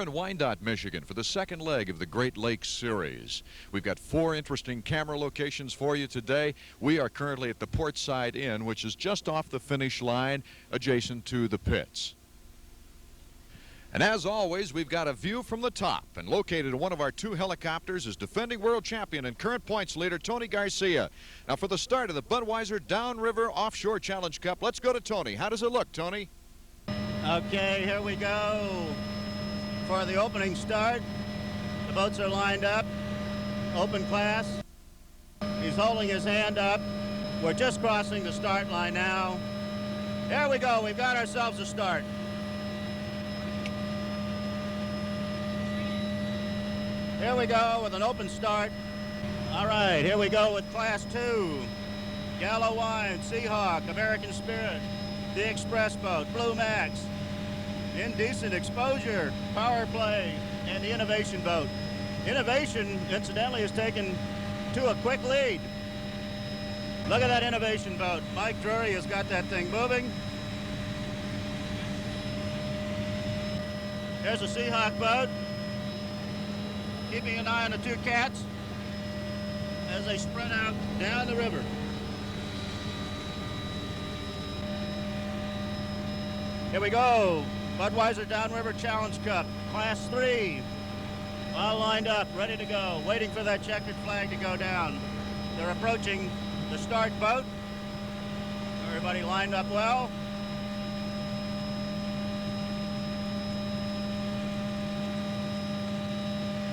here in Wyandotte, Michigan for the second leg of the Great Lakes Series. We've got 4 interesting camera locations for you today. We are currently at the Portside Inn, which is just off the finish line, adjacent to the pits. And as always, we've got a view from the top, and located in one of our 2 helicopters is defending world champion and current points leader Tony Garcia. Now for the start of the Budweiser Downriver Offshore Challenge Cup, let's go to Tony. How does it look, Tony? Okay, here we go for the opening start. The boats are lined up, open class. He's holding his hand up. We're just crossing the start line now. There we go, we've got ourselves a start. Here we go with an open start. All right, here we go with Class 2. Gallo Wine, Seahawk, American Spirit, the Express Boat, Blue Max, Indecent Exposure, Power Play, and the Innovation Boat. Innovation, incidentally, has taken to a quick lead. Look at that Innovation Boat. Mike Drury has got that thing moving. There's a Seahawk boat. Keeping an eye on the 2 cats as they spread out down the river. Here we go. Budweiser Downriver Challenge Cup, Class 3. All lined up, ready to go, waiting for that checkered flag to go down. They're approaching the start boat. Everybody lined up well.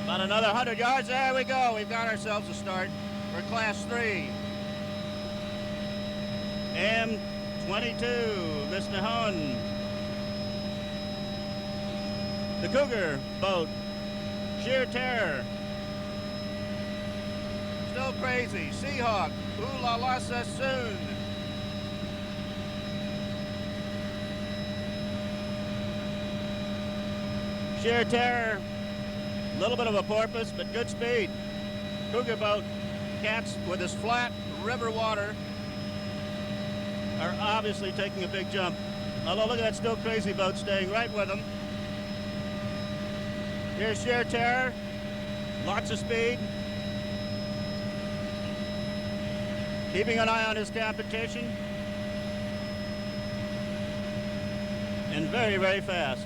About another 100 yards. There we go. We've got ourselves a start for Class 3. M22, Miss Nahon. The Cougar boat, Sheer Terror. Still Crazy, Seahawk, Ooh La La Sassoon. Sheer Terror. A little bit of a porpoise, but good speed. Cougar boat, cats with this flat river water are obviously taking a big jump. Although look at that Still Crazy boat staying right with them. Here's Sheer Terror, lots of speed. Keeping an eye on his competition. And very, very fast.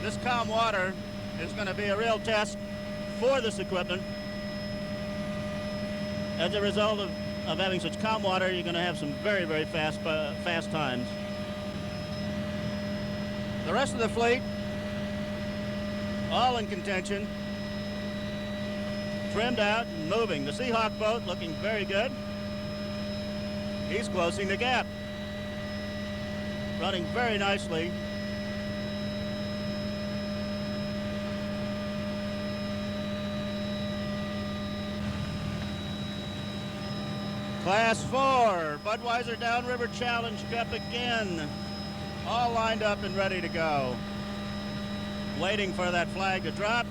This calm water is going to be a real test for this equipment. As a result of having such calm water, you're going to have some very, very fast times. The rest of the fleet, all in contention, trimmed out and moving. The Seahawk boat looking very good. He's closing the gap, running very nicely. Class 4, Budweiser Downriver Challenge Cup again. All lined up and ready to go. Waiting for that flag to drop.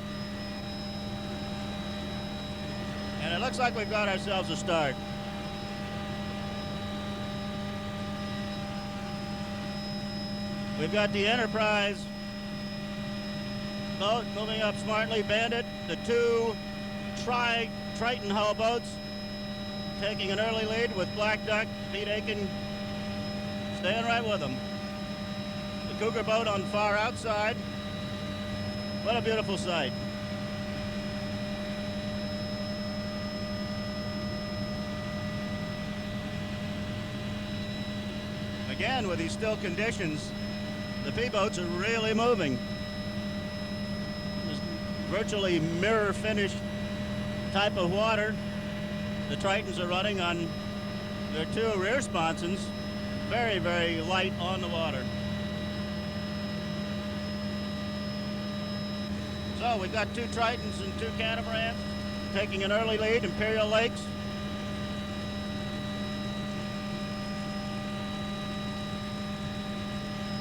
And it looks like we've got ourselves a start. We've got the Enterprise boat moving up smartly. Bandit, the 2 Triton hull boats taking an early lead with Black Duck, Pete Aiken staying right with them. The Cougar boat on far outside. What a beautiful sight. Again, with these still conditions, the P-boats are really moving. This virtually mirror finish type of water. The Tritons are running on their 2 rear sponsons, very, very light on the water. So we've got 2 Tritons and 2 catamarans taking an early lead. Imperial Lakes.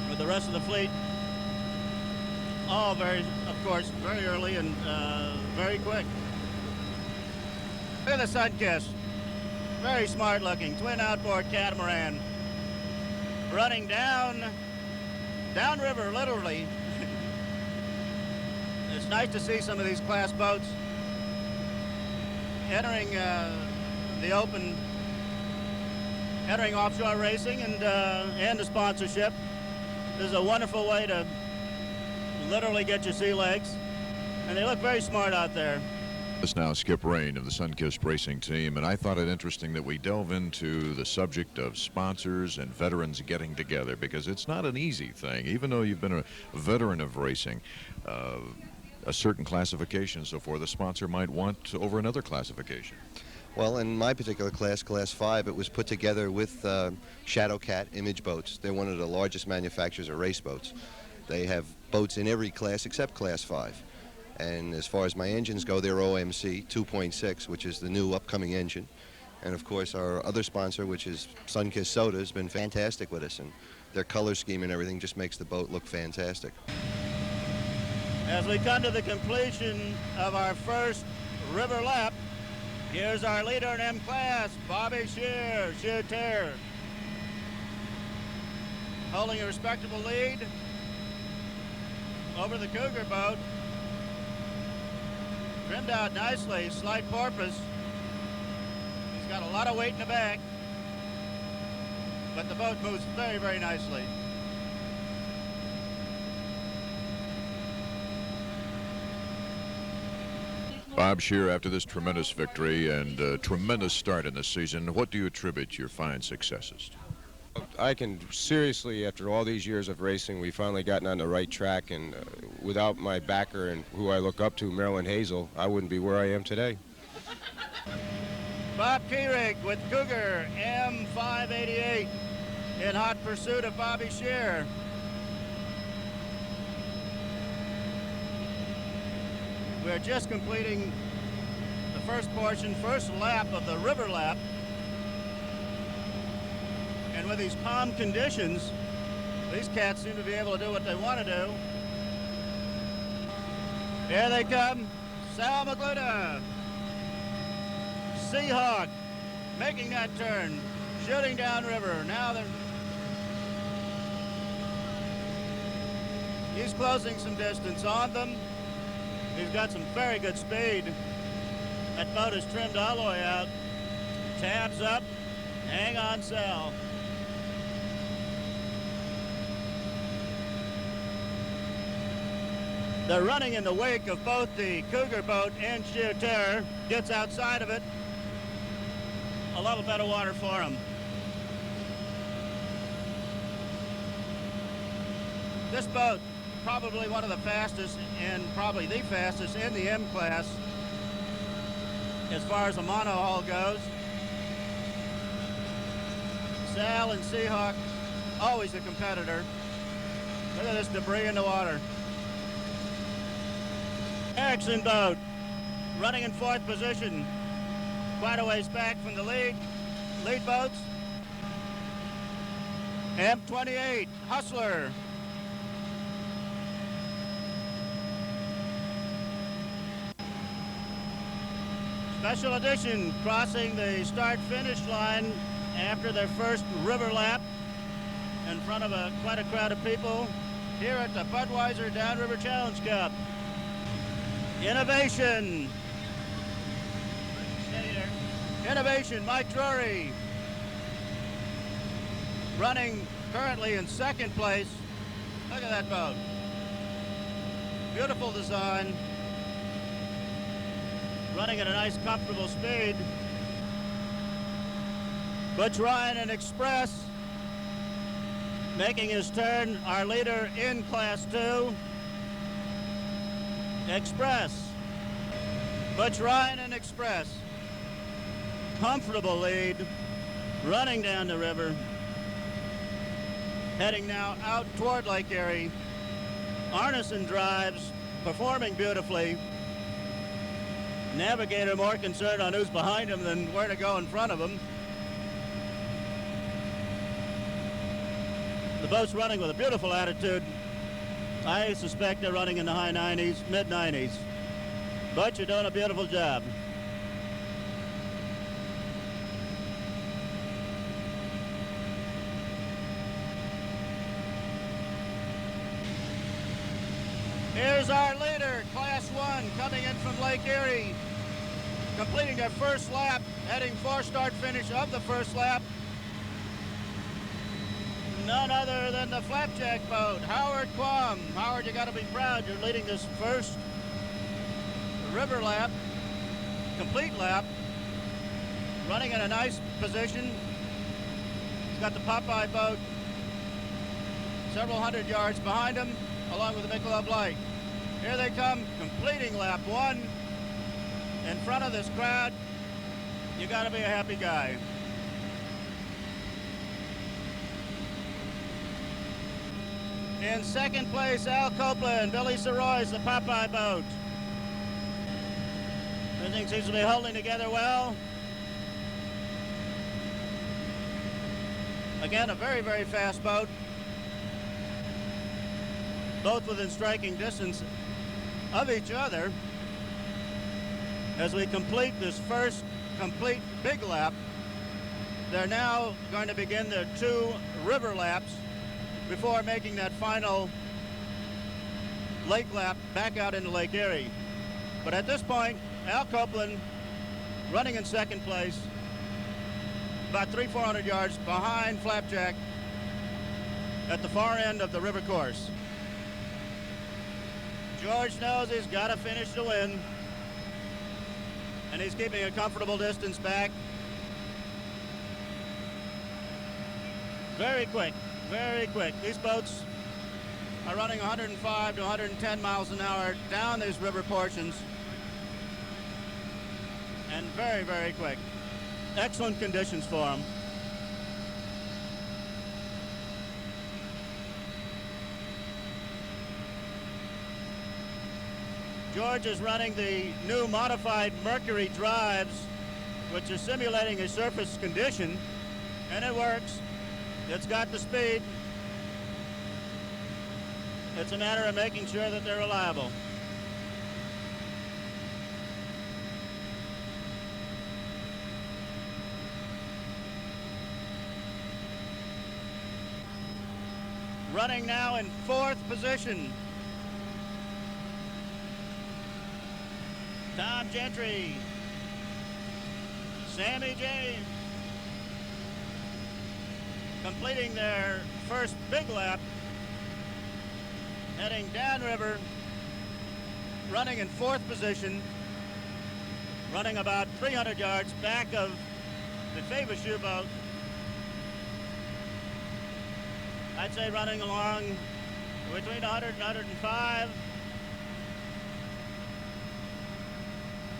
With the rest of the fleet, all very, of course, very early and very quick. Look at the Sunkiss. Very smart looking, twin outboard catamaran. Running downriver, literally. It's nice to see some of these class boats entering the open, entering offshore racing and the sponsorship. This is a wonderful way to literally get your sea legs, and they look very smart out there. This now Skip Rain of the Sunkist Racing Team, and I thought it interesting that we delve into the subject of sponsors and veterans getting together, because it's not an easy thing. Even though you've been a veteran of racing, a certain classification and so forth, the sponsor might want over another classification. Well, in my particular class, Class 5, it was put together with Shadowcat Image Boats. They're one of the largest manufacturers of race boats. They have boats in every class except Class 5. And as far as my engines go, they're OMC 2.6, which is the new upcoming engine. And of course, our other sponsor, which is Sunkist Soda, has been fantastic with us. And their color scheme and everything just makes the boat look fantastic. As we come to the completion of our first river lap, here's our leader in M class, Bobby Shear, holding a respectable lead over the Cougar boat. Trimmed out nicely, slight porpoise. He's got a lot of weight in the back, but the boat moves very, very nicely. Bob Shear, after this tremendous victory and tremendous start in the season, what do you attribute your fine successes to? I can seriously, after all these years of racing, we've finally gotten on the right track, and without my backer and who I look up to, Marilyn Hazel, I wouldn't be where I am today. Bob Keurig with Cougar M588 in hot pursuit of Bobby Shear. We're just completing the first lap of the river lap. And with these calm conditions, these cats seem to be able to do what they want to do. Here they come, Sal Magluta. Seahawk making that turn, shooting downriver. Now he's closing some distance on them. He's got some very good speed. That boat is trimmed all the way out. Tabs up, hang on, Sal. They're running in the wake of both the Cougar boat and Sheer Terror. Gets outside of it. A little bit of water for him. This boat, probably one of the fastest and probably the fastest in the M class as far as a monohull goes. Sal and Seahawk, always a competitor. Look at this debris in the water. Erickson boat, running in 4th position, quite a ways back from the lead boats. M28, Hustler. Special edition crossing the start-finish line after their first river lap in front of quite a crowd of people here at the Budweiser Downriver Challenge Cup. Innovation. Stay there. Innovation, Mike Drury. Running currently in 2nd place. Look at that boat. Beautiful design. Running at a nice, comfortable speed. Butch Ryan and Express making his turn. Our leader in Class 2. Express. Butch Ryan and Express. Comfortable lead. Running down the river. Heading now out toward Lake Erie. Arneson drives, performing beautifully. Navigator more concerned on who's behind him than where to go in front of him. The boat's running with a beautiful attitude. I suspect they're running in the high 90s, mid 90s. But you're doing a beautiful job. Here's our leader, Class one coming in from Lake Erie, completing their first lap, heading for start finish of the first lap. None other than the flapjack boat, Howard Quam. Howard, you got to be proud. You're leading this first river lap, complete lap, running in a nice position. He's got the Popeye boat several hundred yards behind him, along with the Michelob Light. Here they come, completing lap one in front of this crowd. You got to be a happy guy. In second place, Al Copeland, Billy Saroy's the Popeye boat. Everything seems to be holding together well. Again, a very, very fast boat. Both within striking distance of each other. As we complete this first complete big lap, they're now going to begin their 2 river laps before making that final lake lap back out into Lake Erie. But at this point, Al Copeland running in second place, about 300-400 yards behind Flapjack at the far end of the river course. George knows he's got to finish to win, and he's keeping a comfortable distance back. Very quick. Very quick. These boats are running 105 to 110 miles an hour down these river portions. And very, very quick. Excellent conditions for them. George is running the new modified Mercury drives, which are simulating a surface condition, and it works. It's got the speed. It's a matter of making sure that they're reliable. Running now in 4th position, Tom Gentry, Sammy James, completing their first big lap, heading downriver, running in 4th position, running about 300 yards back of the Faber shoe boat. I'd say running along between 100 and 105,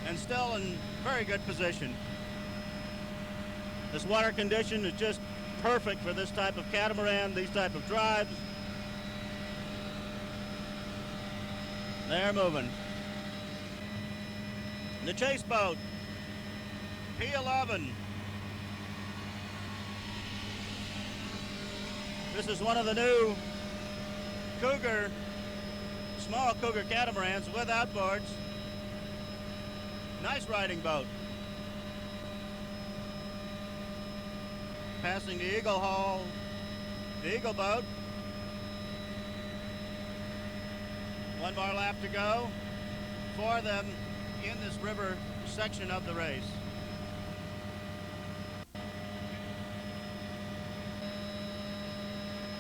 and still in very good position. This water condition is just perfect for this type of catamaran, these type of drives. They're moving. The chase boat, P11. This is one of the new Cougar, small Cougar catamarans with outboards. Nice riding boat. Passing the Eagle Hull, the Eagle boat. One more lap to go for them in this river section of the race.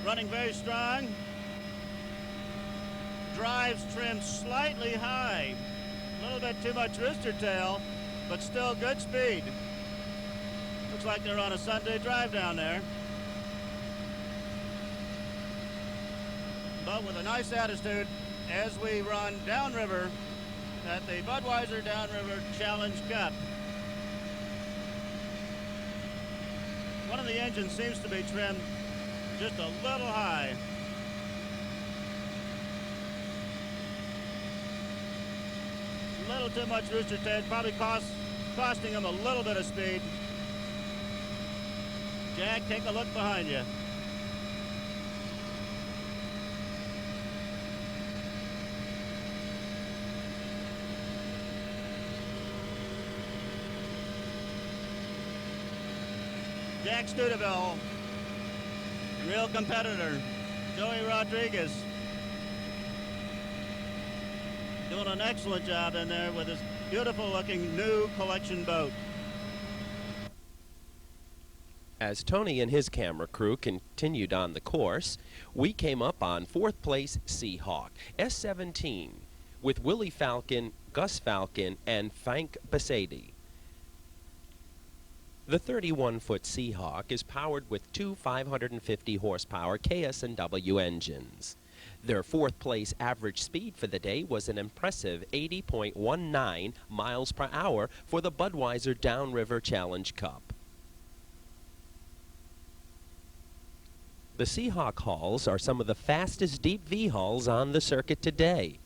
Running very strong. Drives trimmed slightly high. A little bit too much rooster tail, but still good speed. Looks like they're on a Sunday drive down there. But with a nice attitude as we run downriver at the Budweiser Downriver Challenge Cup. One of the engines seems to be trimmed just a little high. A little too much rooster tail, probably costing them a little bit of speed. Jack, take a look behind you. Jack Studeville, real competitor. Joey Rodriguez Doing an excellent job in there with his beautiful-looking new collection boat. As Tony and his camera crew continued on the course, we came up on 4th place Seahawk, S17, with Willie Falcon, Gus Falcon, and Frank Basadi. The 31-foot Seahawk is powered with two 550-horsepower KS&W engines. Their 4th place average speed for the day was an impressive 80.19 miles per hour for the Budweiser Downriver Challenge Cup. The Seahawk hulls are some of the fastest deep V hulls on the circuit today.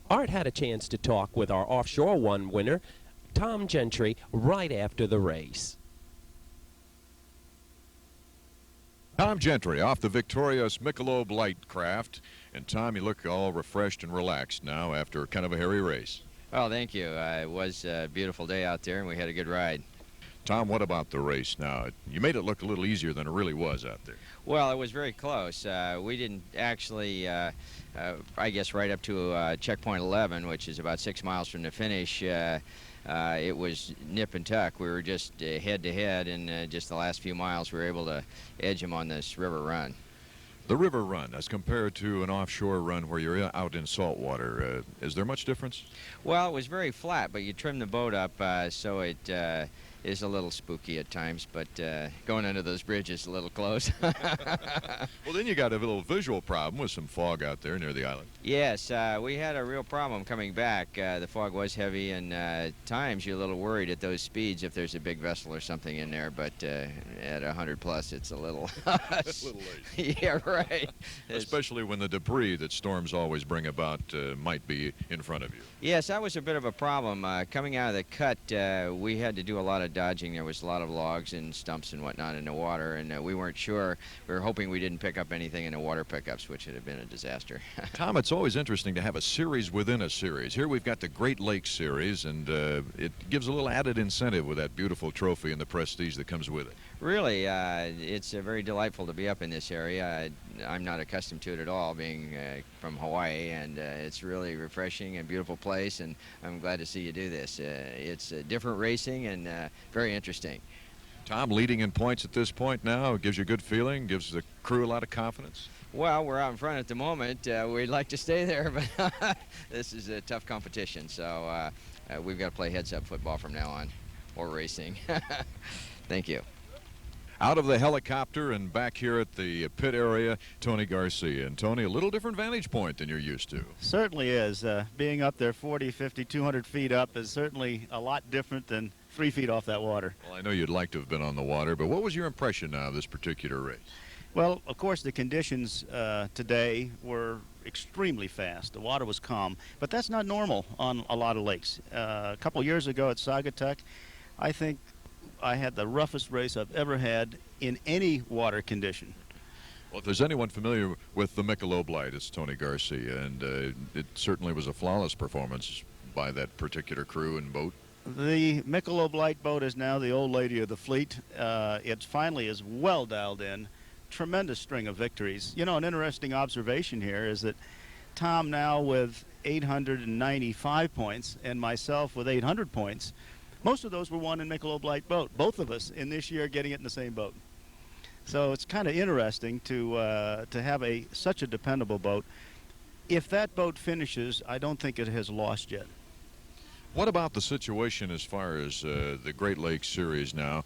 Art had a chance to talk with our Offshore One winner, Tom Gentry, right after the race. Tom Gentry off the victorious Michelob Light craft. And Tom, you look all refreshed and relaxed now after kind of a hairy race. Well, thank you. It was a beautiful day out there, and we had a good ride. Tom, what about the race now? You made it look a little easier than it really was out there. Well, it was very close. We didn't actually, I guess, right up to checkpoint 11, which is about 6 miles from the finish. It was nip and tuck. We were just head-to-head, and just the last few miles we were able to edge them on this river run. The river run, as compared to an offshore run where you're out in salt water, is there much difference? Well, it was very flat, but you trimmed the boat up so it is a little spooky at times, but going under those bridges is a little close. Well, then you got a little visual problem with some fog out there near the island. Yes, we had a real problem coming back. The fog was heavy, and at times you're a little worried at those speeds if there's a big vessel or something in there, but at 100 plus it's a little... a little late. Yeah, right. Especially when the debris that storms always bring about might be in front of you. Yes, that was a bit of a problem. Coming out of the cut, we had to do a lot of dodging. There was a lot of logs and stumps and whatnot in the water, and we weren't sure. We were hoping we didn't pick up anything in the water pickups, which would have been a disaster. Tom, it's always interesting to have a series within a series. Here we've got the Great Lakes Series, and it gives a little added incentive with that beautiful trophy and the prestige that comes with it. Really, it's very delightful to be up in this area. I'm not accustomed to it at all, being from Hawaii, and it's really refreshing and beautiful place, and I'm glad to see you do this. It's different racing and very interesting. Tom, leading in points at this point now, gives you a good feeling, gives the crew a lot of confidence. Well, we're out in front at the moment. We'd like to stay there, but this is a tough competition, so we've got to play heads-up football from now on, or racing. Thank you. Out of the helicopter and back here at the pit area, Tony Garcia. And Tony, a little different vantage point than you're used to. Certainly is. Being up there 40, 50, 200 feet up is certainly a lot different than 3 feet off that water. Well, I know you'd like to have been on the water, but what was your impression now of this particular race? Well, of course, the conditions today were extremely fast. The water was calm, but that's not normal on a lot of lakes. A couple years ago at Saugatuck, I think I had the roughest race I've ever had in any water condition. Well, if there's anyone familiar with the Michelob Light, it's Tony Garcia, and it certainly was a flawless performance by that particular crew and boat. The Michelob Light boat is now the old lady of the fleet. It finally is well dialed in. Tremendous string of victories. You know, an interesting observation here is that Tom now with 895 points and myself with 800 points, most of those were won in Michelob Light boat. Both of us in this year getting it in the same boat. So it's kind of interesting to have such a dependable boat. If that boat finishes, I don't think it has lost yet. What about the situation as far as the Great Lakes Series now?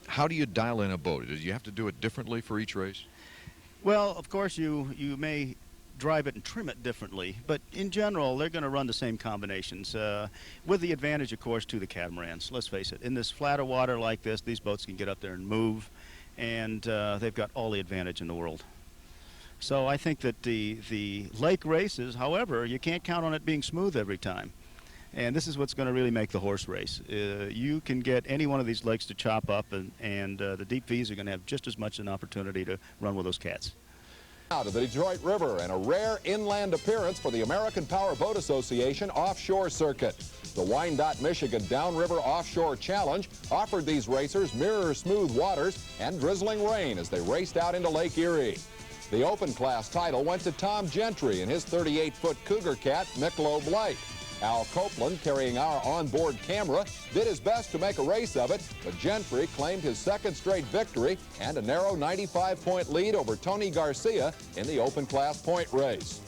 How do you dial in a boat? Do you have to do it differently for each race? Well, of course, you may drive it and trim it differently, but in general they're going to run the same combinations with the advantage, of course, to the catamarans. Let's face it, in this flatter water like this, these boats can get up there and move, and they've got all the advantage in the world. So I think that the lake races, however, you can't count on it being smooth every time, and this is what's going to really make the horse race. You can get any one of these lakes to chop up, and the deep V's are going to have just as much an opportunity to run with those cats. Out of the Detroit River and a rare inland appearance for the American Power Boat Association offshore circuit. The Wyandotte, Michigan Downriver Offshore Challenge offered these racers mirror-smooth waters and drizzling rain as they raced out into Lake Erie. The open class title went to Tom Gentry and his 38-foot Cougar Cat, Michelob Light. Al Copeland, carrying our onboard camera, did his best to make a race of it, but Gentry claimed his second straight victory and a narrow 95-point lead over Tony Garcia in the open class point race.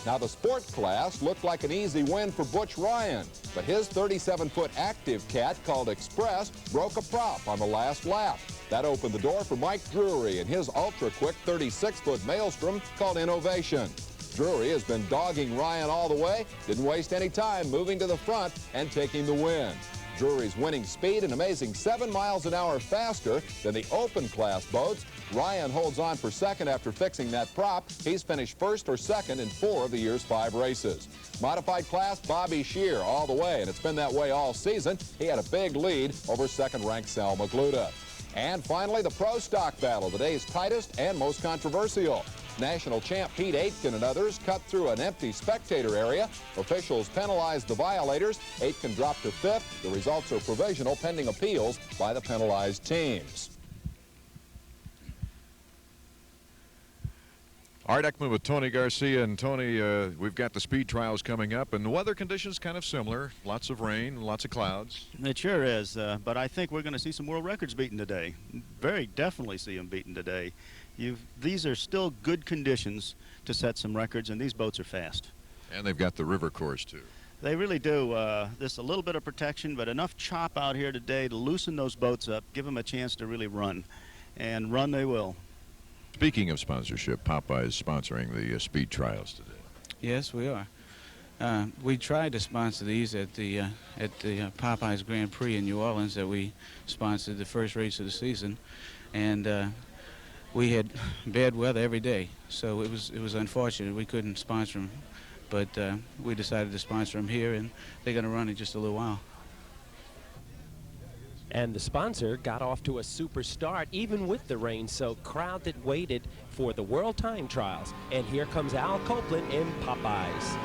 Now, the sport class looked like an easy win for Butch Ryan, but his 37-foot active cat called Express broke a prop on the last lap. That opened the door for Mike Drury and his ultra-quick 36-foot Maelstrom called Innovation. Drury has been dogging Ryan all the way, didn't waste any time moving to the front and taking the win. Drury's winning speed an amazing 7 miles an hour faster than the open class boats. Ryan holds on for second after fixing that prop. He's finished first or second in 4 of the year's 5 races. Modified class, Bobby Shear all the way, and it's been that way all season. He had a big lead over second-ranked Sal Magluta. And finally, the pro stock battle, the day's tightest and most controversial. National champ Pete Aitken and others cut through an empty spectator area. Officials penalized the violators. Aitken dropped to 5th. The results are provisional pending appeals by the penalized teams. Art Ekman with Tony Garcia. And Tony, we've got the speed trials coming up, and the weather conditions kind of similar. Lots of rain, lots of clouds. It sure is, but I think we're going to see some world records beaten today. Very definitely see them beaten today. These are still good conditions to set some records, and these boats are fast. And they've got the river course, too. They really do. There's a little bit of protection, but enough chop out here today to loosen those boats up, give them a chance to really run. And run they will. Speaking of sponsorship, Popeye is sponsoring the speed trials today. Yes, we are. We tried to sponsor these at the Popeye's Grand Prix in New Orleans that we sponsored the first race of the season, and we had bad weather every day, so it was unfortunate we couldn't sponsor them, but we decided to sponsor them here, and they're going to run in just a little while. And the sponsor got off to a super start, even with the rain-soaked crowd that waited for the World Time Trials. And here comes Al Copeland in Popeyes.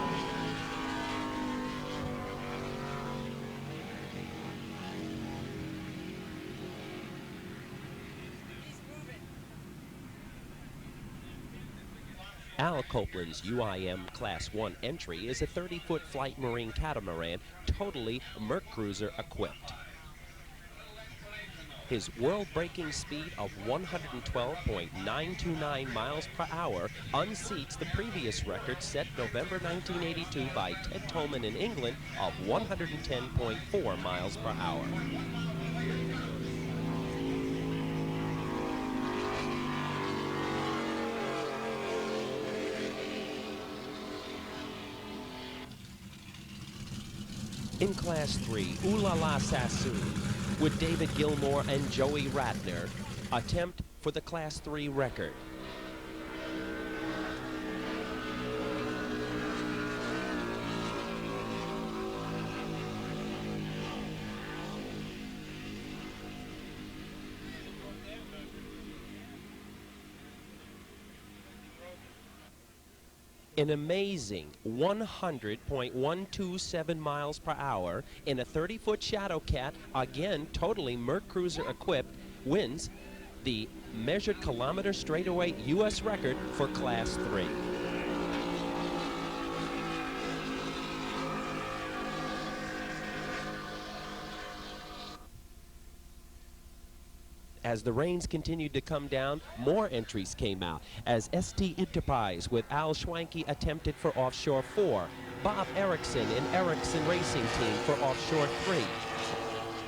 Al Copeland's UIM Class 1 entry is a 30-foot flight marine catamaran, totally MerCruiser equipped. His world-breaking speed of 112.929 miles per hour unseats the previous record set November 1982 by Ted Tolman in England of 110.4 miles per hour. In Class 3, Ooh La La Sassoon, with David Gilmore and Joey Ratner, attempt for the Class 3 record. An amazing 100.127 miles per hour in a 30-foot Shadow Cat, again totally MerCruiser equipped, wins the measured kilometer straightaway U.S. record for Class 3. As the rains continued to come down, more entries came out, as ST Enterprise with Al Schwanke attempted for Offshore 4, Bob Erickson and Erickson Racing Team for Offshore 3.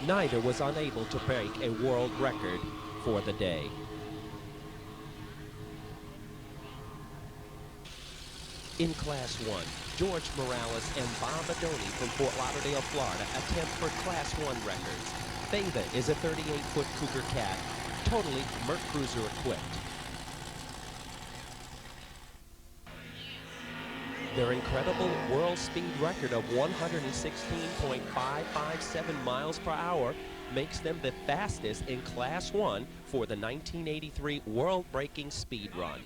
Neither was unable to break a world record for the day. In Class 1, George Morales and Bob Adoni from Fort Lauderdale, Florida attempt for Class 1 records. Theta is a 38-foot Cougar Cat, totally MerCruiser equipped. Their incredible world speed record of 116.557 miles per hour makes them the fastest in Class 1 for the 1983 world-breaking speed run.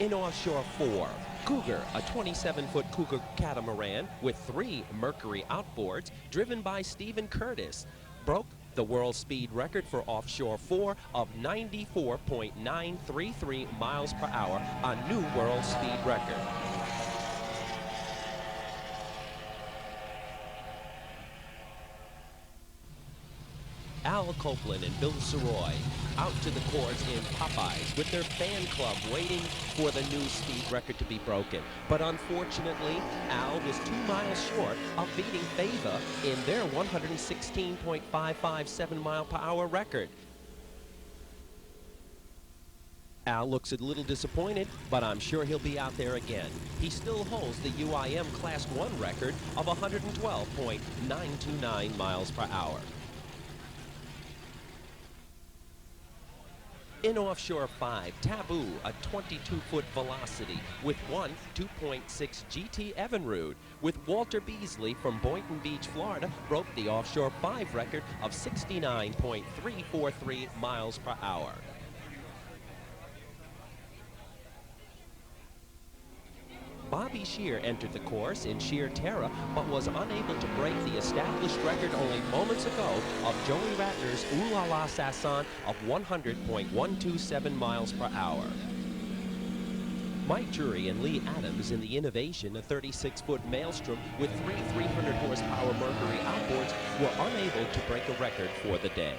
In offshore 4, Cougar, a 27-foot Cougar catamaran with 3 Mercury outboards, driven by Stephen Curtis, broke the world speed record for offshore 4 of 94.933 miles per hour, a new world speed record. Al Copeland and Bill Saroy out to the course in Popeyes with their fan club waiting for the new speed record to be broken. But unfortunately, Al was 2 miles short of beating Fava in their 116.557 mile per hour record. Al looks a little disappointed, but I'm sure he'll be out there again. He still holds the UIM Class 1 record of 112.929 miles per hour. In offshore 5, Taboo, a 22-foot Velocity with one 2.6 GT Evinrude, with Walter Beasley from Boynton Beach, Florida, broke the offshore 5 record of 69.343 miles per hour. Bobby Shear entered the course in sheer terror, but was unable to break the established record only moments ago of Joey Ratner's Ooh La La Sasson of 100.127 miles per hour. Mike Jury and Lee Adams in the Innovation, a 36-foot Maelstrom with 3 300-horsepower Mercury outboards, were unable to break a record for the day.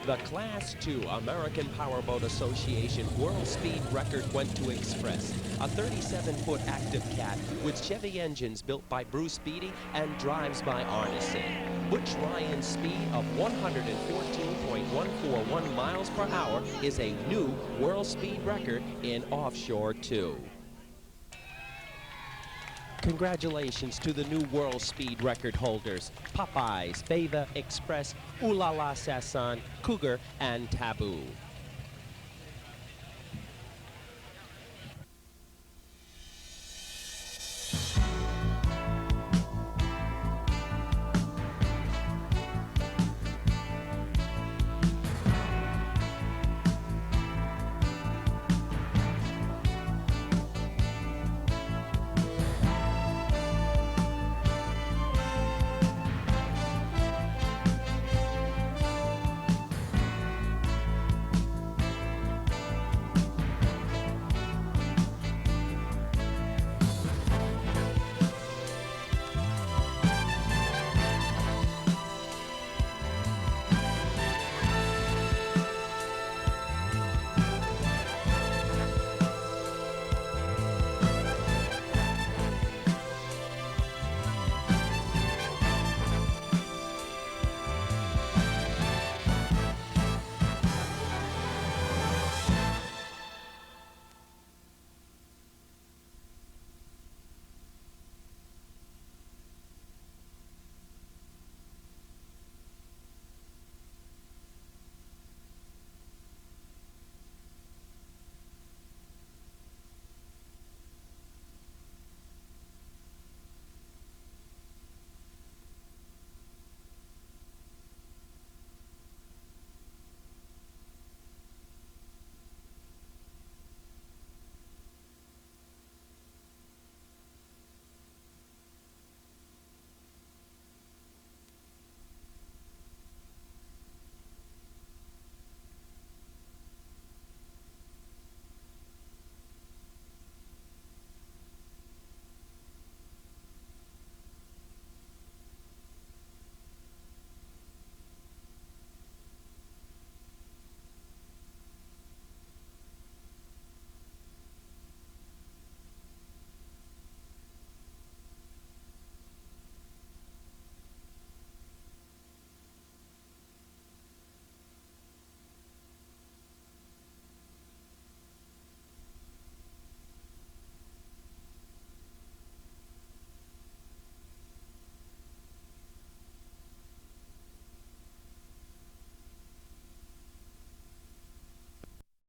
The Class 2 American Powerboat Association World Speed Record went to Express, a 37-foot active cat with Chevy engines built by Bruce Beatty and drives by Arneson. Butch Ryan's speed of 114.141 miles per hour is a new world speed record in offshore 2. Congratulations to the new world speed record holders, Popeyes, Fava, Express, Ooh La La Sasson, Cougar, and Taboo.